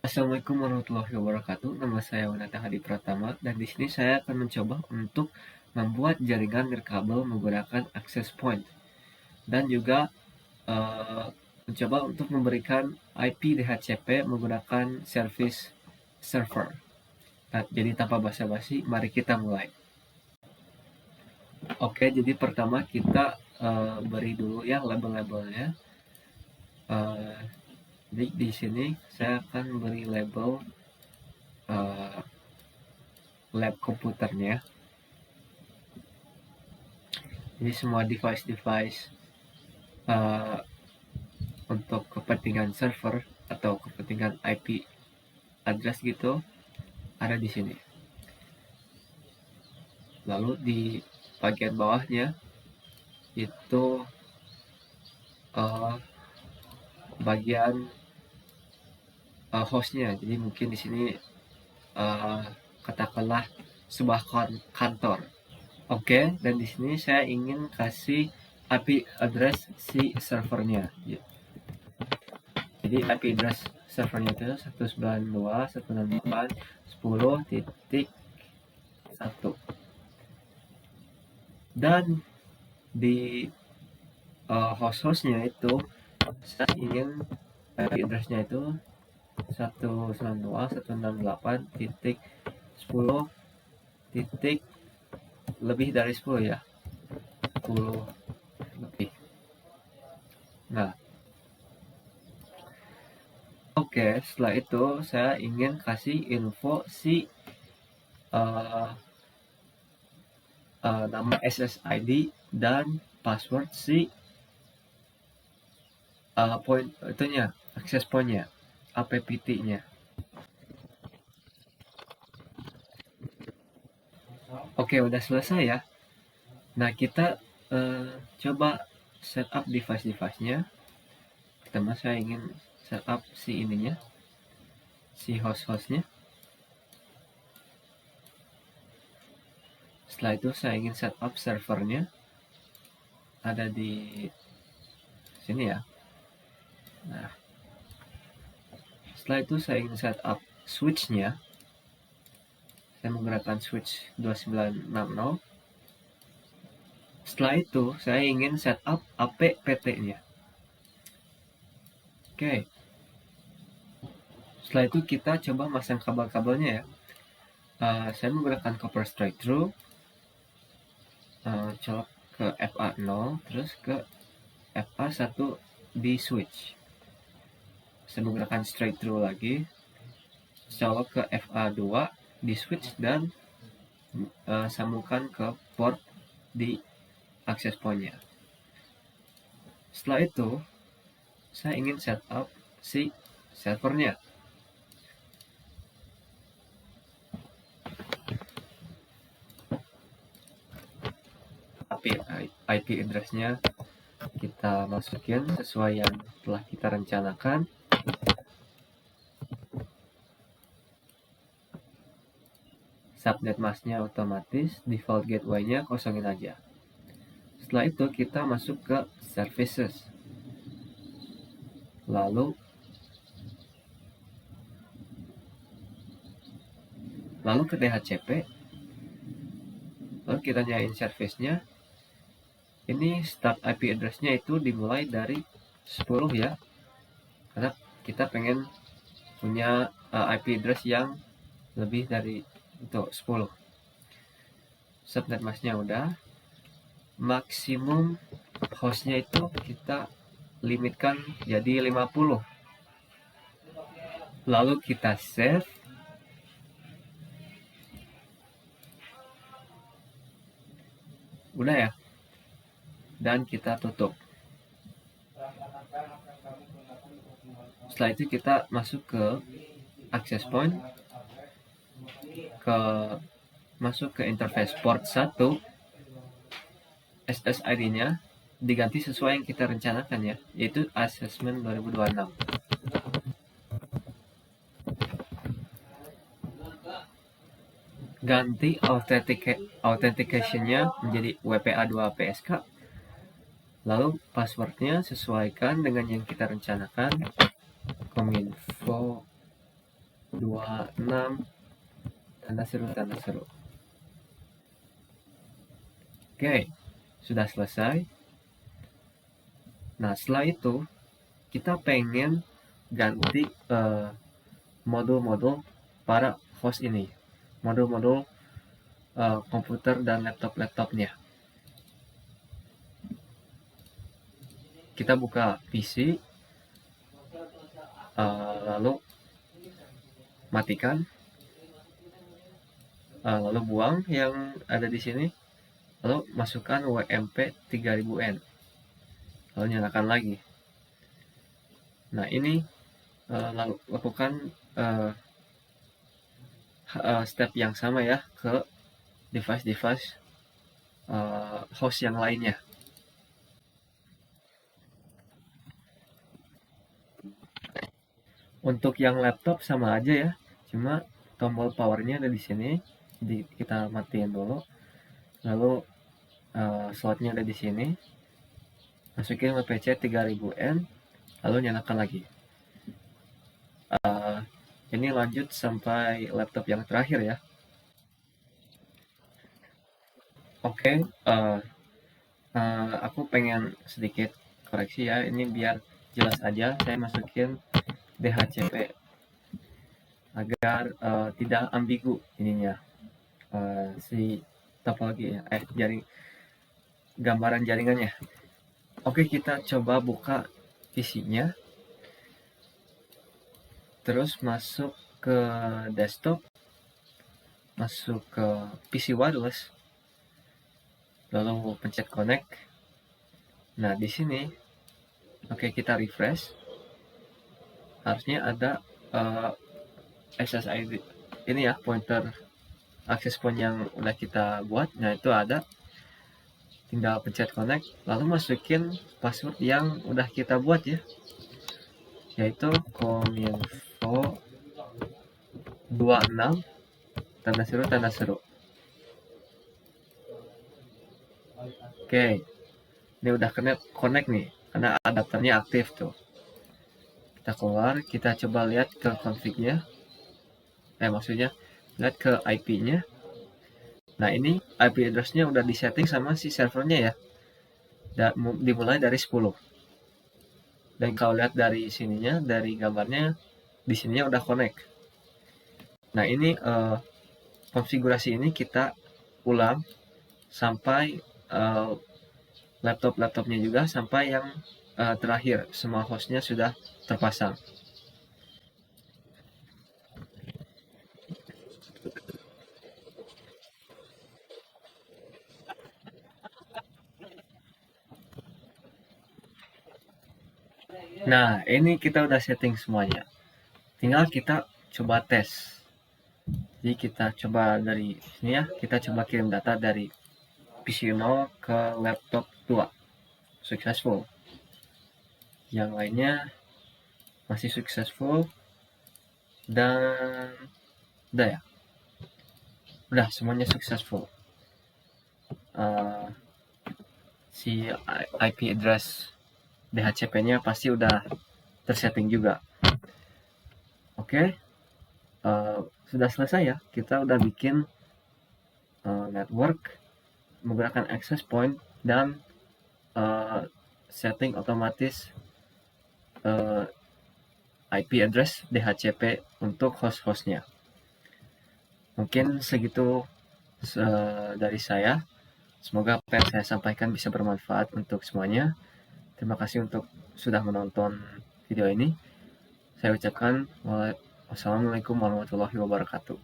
Assalamualaikum warahmatullahi wabarakatuh. Nama saya Wanata Hadi Pratama dan di sini saya akan mencoba untuk membuat jaringan nirkabel menggunakan access point dan juga mencoba untuk memberikan IP DHCP menggunakan service server. Nah, jadi tanpa basa-basi, mari kita mulai. Oke, jadi pertama kita beri dulu ya label-labelnya. Jadi di sini saya akan beri label lab komputernya. Jadi semua device untuk kepentingan server atau kepentingan IP address gitu ada di sini. Lalu di bagian bawahnya itu bagian hostnya. Jadi mungkin di sini katakanlah sebuah kantor. Oke, dan di sini saya ingin kasih IP address si servernya. Jadi IP address servernya itu 192.168.10.1. Dan di host-hostnya itu saya ingin IP address-nya itu 192.168.10 titik lebih dari 10 ya, 10 lebih. Nah, oke, setelah itu saya ingin kasih info si nama SSID dan password si point itunya, access point-nya, APPT-nya. Oke, udah selesai ya. Nah, kita coba setup device-nya. Pertama saya ingin setup si ininya, si host-hostnya. Setelah itu saya ingin setup servernya, ada di sini ya. Nah, setelah itu saya ingin setup switch-nya. Saya menggunakan switch 2960. Setelah itu saya ingin setup APPT-nya. Oke. Setelah itu kita coba masang kabel-kabelnya ya. Saya menggunakan copper straight through. Colok ke FA0 terus ke FA1 di switch. Saya menggunakan straight through lagi. Colok ke FA2 di switch dan sambungkan ke port di access point-nya. Setelah itu saya ingin setup si servernya. IP address-nya kita masukin sesuai yang telah kita rencanakan. Subnet mask-nya otomatis, default gateway-nya kosongin aja. Setelah itu kita masuk ke services. Lalu ke DHCP. Lalu kita nyalain service-nya. Ini start IP address-nya itu dimulai dari 10 ya. Karena kita pengen punya IP address yang lebih dari itu 10. Subnet mask-nya udah. Maksimum host-nya itu kita limitkan jadi 50. Lalu kita save. Udah ya. Dan kita tutup. Setelah itu kita masuk ke access point, masuk ke interface port 1, SSID-nya diganti sesuai yang kita rencanakan ya, yaitu assessment 2026. Ganti authentication-nya menjadi WPA2PSK. Lalu password-nya sesuaikan dengan yang kita rencanakan. Kominfo 26 tanda seru. Oke, sudah selesai. Nah, setelah itu kita pengen ganti modul-modul para host ini, modul-modul komputer dan laptopnya. Kita buka PC, lalu matikan, lalu buang yang ada di sini, lalu masukkan WMP 3000N, lalu nyalakan lagi. Nah, ini lalu lakukan step yang sama ya ke device host yang lainnya. Untuk yang laptop sama aja ya, cuma tombol powernya ada di sini. Jadi kita matiin dulu, lalu slotnya ada di sini, masukin WPC 3000N, lalu nyalakan lagi. Ini lanjut sampai laptop yang terakhir ya. Oke, aku pengen sedikit koreksi ya, ini biar jelas aja. Saya masukin DHCP agar tidak ambigu ininya, si topologi gambaran jaringannya. Oke, kita coba buka PC-nya, terus masuk ke desktop, masuk ke PC wireless, lalu pencet connect. Nah, di sini oke, kita refresh, harusnya ada SSID ini ya, pointer access point yang udah kita buat. Nah, itu ada, tinggal pencet connect, lalu masukin password yang udah kita buat ya, yaitu kominfo 26 tanda seru. Oke, ini udah connect nih, karena adapternya aktif tuh. Kita keluar, kita coba lihat ke config-nya, maksudnya lihat ke IP-nya. Nah, ini IP address-nya udah disetting sama si servernya ya, dimulai dari 10. Dan kalau lihat dari sininya, dari gambarnya, di sininya udah connect. Nah, ini konfigurasi ini kita ulang sampai laptopnya juga, sampai yang terakhir semua hostnya sudah terpasang. Nah, ini kita udah setting semuanya. Tinggal kita coba tes. Jadi kita coba dari sini ya, kita coba kirim data dari PC 0 ke laptop 2. Successful. Yang lainnya masih successful. Dan udah ya. Udah semuanya successful. Si IP address DHCP-nya pasti udah tersetting juga. Oke, sudah selesai ya. Kita udah bikin network menggunakan access point dan setting otomatis IP address DHCP untuk host-hostnya. Mungkin segitu dari saya. Semoga apa yang saya sampaikan bisa bermanfaat untuk semuanya. Terima kasih untuk sudah menonton video ini. Saya ucapkan wassalamualaikum warahmatullahi wabarakatuh.